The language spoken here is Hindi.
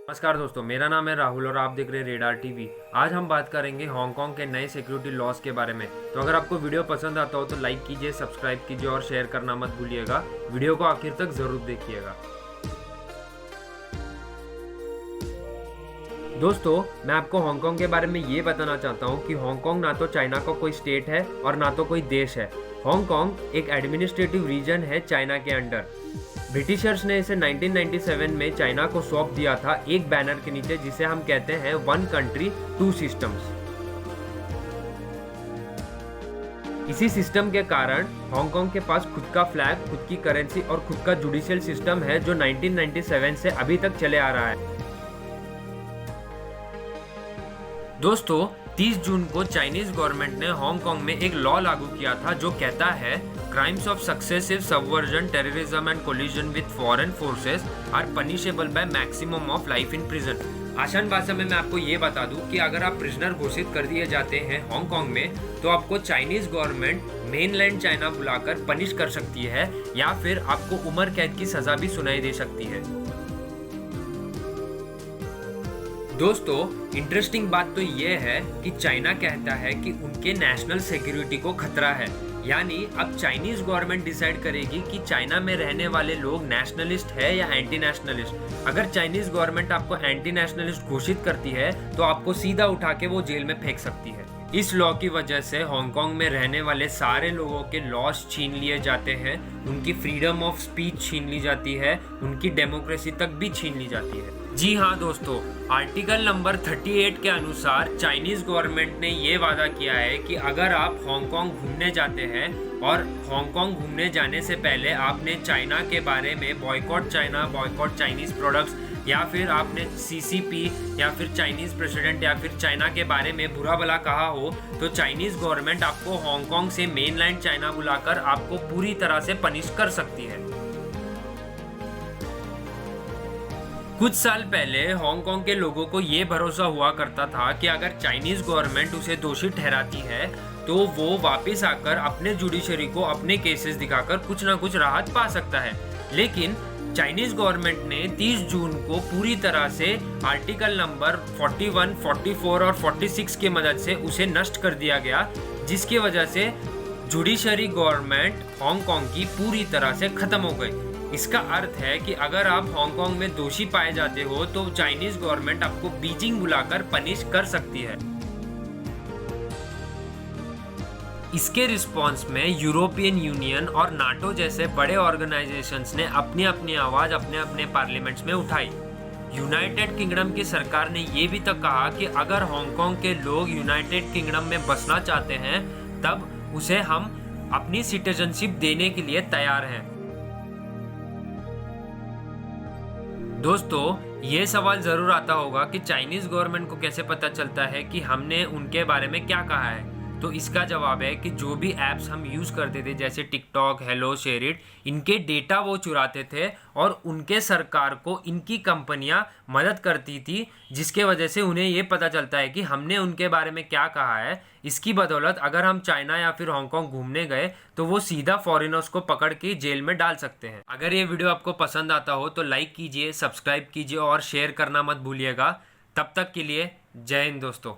नमस्कार दोस्तों, मेरा नाम है राहुल और आप देख रहे हैं रेडार टीवी। आज हम बात करेंगे हांगकांग के नए सिक्योरिटी लॉस के बारे में। तो अगर आपको वीडियो पसंद आता हो तो लाइक कीजिए, सब्सक्राइब कीजिए और शेयर करना मत भूलिएगा। वीडियो को आखिर तक जरूर देखिएगा। दोस्तों, मैं आपको हांगकांग के बारे में ये बताना चाहता हूँ कि हांगकांग ना तो चाइना का कोई स्टेट है और ना तो कोई देश है। हांगकांग एक एडमिनिस्ट्रेटिव रीजन है चाइना के अंडर। ब्रिटिशर्स ने इसे 1997 में चाइना को सौंप दिया था एक बैनर के नीचे, जिसे हम कहते हैं वन कंट्री टू सिस्टम्स। इसी सिस्टम के कारण हांगकांग के पास खुद का फ्लैग, खुद की करेंसी और खुद का जुडिशियल सिस्टम है, जो 1997 से अभी तक चले आ रहा है। दोस्तों, 30 जून को चाइनीज गवर्नमेंट ने हांगकांग में एक लॉ लागू किया था जो कहता है crimes of successive subversion, terrorism and collusion with foreign forces are punishable by maximum of life in prison. आसान भाषा में मैं आपको ये बता दूं कि अगर आप प्रिजनर घोषित कर दिए जाते हैं हांगकांग में, तो आपको चाइनीज गवर्नमेंट मेनलैंड चाइना बुलाकर पनिश कर सकती है या फिर आपको उम्र कैद की सजा भी सुनाई दे सकती है। दोस्तों, इंटरेस्टिंग बात तो ये है कि चाइना कहता है कि उनके नेशनल सिक्योरिटी को खतरा है। यानी अब चाइनीज गवर्नमेंट डिसाइड करेगी कि चाइना में रहने वाले लोग नेशनलिस्ट है या एंटी नेशनलिस्ट। अगर चाइनीज गवर्नमेंट आपको एंटी नेशनलिस्ट घोषित करती है तो आपको सीधा उठा के वो जेल में फेंक सकती है। इस लॉ की वजह से हांगकांग में रहने वाले सारे लोगों के लॉस छीन लिए जाते हैं, उनकी फ्रीडम ऑफ स्पीच छीन ली जाती है, उनकी डेमोक्रेसी तक भी छीन ली जाती है। जी हाँ दोस्तों, आर्टिकल नंबर 38 के अनुसार चाइनीज गवर्नमेंट ने ये वादा किया है कि अगर आप हांगकांग घूमने जाते हैं और हांगकांग घूमने जाने से पहले आपने चाइना के बारे में boycott China, boycott Chinese products या फिर आपने सीसीपी या फिर चाइनीज प्रेसिडेंट या फिर चाइना के बारे में बुरा भला कहा हो, तो चाइनीज गवर्नमेंट आपको हांगकांग से मेनलैंड चाइना बुलाकर आपको पूरी तरह से पनिश कर सकती है। कुछ साल पहले हांगकांग के लोगों को ये भरोसा हुआ करता था कि अगर चाइनीज गवर्नमेंट उसे दोषी ठहराती है तो वो वापस आकर अपने जुडिशरी को अपने केसेस दिखाकर कुछ ना कुछ राहत पा सकता है। लेकिन चाइनीज गवर्नमेंट ने 30 जून को पूरी तरह से आर्टिकल नंबर 41, 44 और 46 की मदद से उसे नष्ट कर दिया गया, जिसकी वजह से जुडिशरी गवर्नमेंट हांगकांग की पूरी तरह से खत्म हो गई। इसका अर्थ है कि अगर आप हांगकांग में दोषी पाए जाते हो तो चाइनीज गवर्नमेंट आपको बीजिंग बुलाकर पनिश कर सकती है। इसके रिस्पॉन्स में यूरोपियन यूनियन और नाटो जैसे बड़े ऑर्गेनाइजेशंस ने अपनी अपनी आवाज अपने अपने पार्लियामेंट्स में उठाई। यूनाइटेड किंगडम की सरकार ने यह भी तक कहा कि अगर हांगकांग के लोग यूनाइटेड किंगडम में बसना चाहते हैं तब उसे हम अपनी सिटीजनशिप देने के लिए तैयार हैं। दोस्तों, ये सवाल जरूर आता होगा कि चाइनीज गवर्नमेंट को कैसे पता चलता है कि हमने उनके बारे में क्या कहा है। तो इसका जवाब है कि जो भी ऐप्स हम यूज़ करते थे जैसे टिकटॉक, हेलो, शेयरिट, इनके डेटा वो चुराते थे और उनके सरकार को इनकी कंपनियां मदद करती थी, जिसके वजह से उन्हें ये पता चलता है कि हमने उनके बारे में क्या कहा है। इसकी बदौलत अगर हम चाइना या फिर हांगकांग घूमने गए तो वो सीधा फॉरेनर्स को पकड़ के जेल में डाल सकते हैं। अगर ये वीडियो आपको पसंद आता हो तो लाइक कीजिए, सब्सक्राइब कीजिए और शेयर करना मत भूलिएगा। तब तक के लिए जय हिंद दोस्तों।